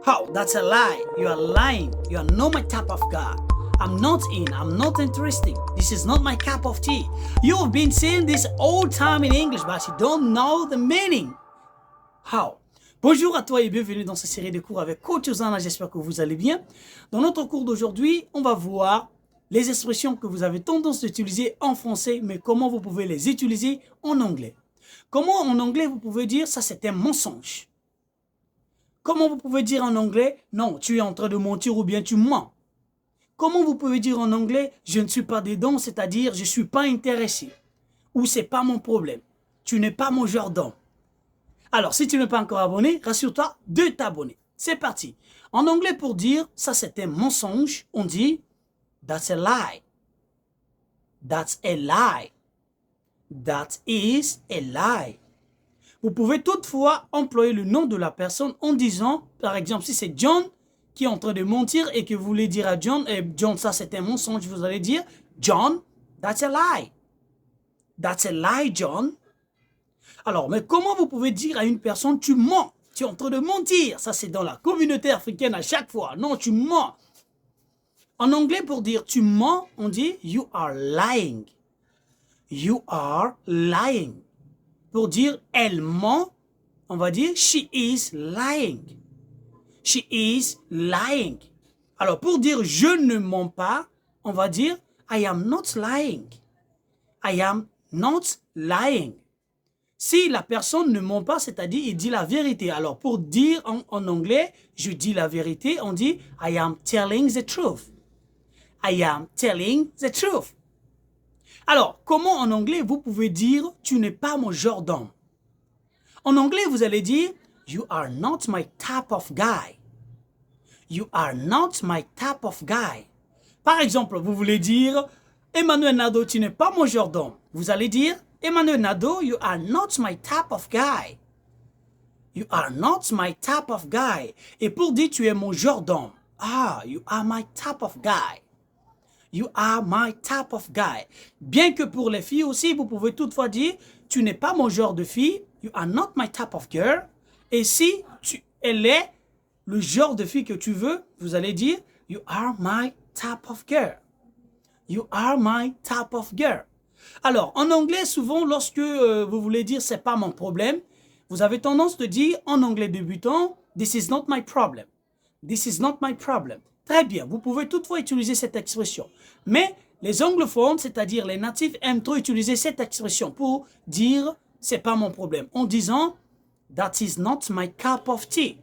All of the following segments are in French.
Oh, that's a lie. You are lying. You are not my type of guy. I'm not in. I'm not interesting. This is not my cup of tea. You've been saying this all time in English, but you don't know the meaning. How? Bonjour à toi et bienvenue dans cette série de cours avec Coach Ozana. J'espère que vous allez bien. Dans notre cours d'aujourd'hui, on va voir les expressions que vous avez tendance d'utiliser en français, mais comment vous pouvez les utiliser en anglais. Comment en anglais vous pouvez dire ça c'est un mensonge. Comment vous pouvez dire en anglais non, tu es en train de mentir ou bien tu mens. Comment vous pouvez dire en anglais je ne suis pas dedans, c'est-à-dire je ne suis pas intéressé ou c'est pas mon problème. Tu n'es pas mon genre d'homme. Alors, si tu n'es pas encore abonné, rassure-toi de t'abonner. C'est parti. En anglais, pour dire ça c'est un mensonge, on dit that's a lie. That's a lie. That is a lie. Vous pouvez toutefois employer le nom de la personne en disant, par exemple, si c'est John qui est en train de mentir et que vous voulez dire à John, John, ça c'est un mensonge, vous allez dire, John, that's a lie. That's a lie, John. Alors, mais comment vous pouvez dire à une personne, tu mens, tu es en train de mentir? Ça, c'est dans la communauté africaine à chaque fois. Non, tu mens. En anglais, pour dire tu mens, on dit you are lying. You are lying. Pour dire elle ment, on va dire she is lying. She is lying. Alors, pour dire je ne mens pas, on va dire I am not lying. I am not lying. Si la personne ne ment pas, c'est-à-dire il dit la vérité. Alors, pour dire en anglais, je dis la vérité, on dit I am telling the truth. I am telling the truth. Alors, comment en anglais vous pouvez dire tu n'es pas mon genre d'homme? En anglais, vous allez dire you are not my type of guy. You are not my type of guy. Par exemple, vous voulez dire Emmanuel Nadeau, tu n'es pas mon genre d'homme. Vous allez dire Emmanuel Nadeau, you are not my type of guy. You are not my type of guy. Et pour dire tu es mon genre d'homme, you are my type of guy. You are my type of guy. Bien que pour les filles aussi, vous pouvez toutefois dire tu n'es pas mon genre de fille. You are not my type of girl. Et si elle est le genre de fille que tu veux, vous allez dire you are my type of girl. You are my type of girl. Alors, en anglais, souvent, lorsque vous voulez dire « c'est pas mon problème », vous avez tendance de dire, en anglais débutant, « this is not my problem ». « This is not my problem ». Très bien, vous pouvez toutefois utiliser cette expression. Mais les anglophones, c'est-à-dire les natifs, aiment trop utiliser cette expression pour dire « c'est pas mon problème » en disant « that is not my cup of tea ».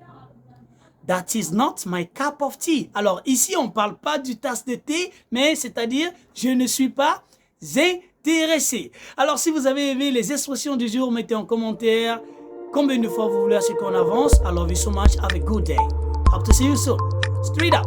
That is not my cup of tea. Alors, ici, on ne parle pas du tasse de thé, mais c'est-à-dire « je ne suis pas intéressé ». Alors, si vous avez aimé les expressions du jour, mettez en commentaire combien de fois vous voulez à ce qu'on avance. I love you so much. Have a good day. Hope to see you soon. Straight up.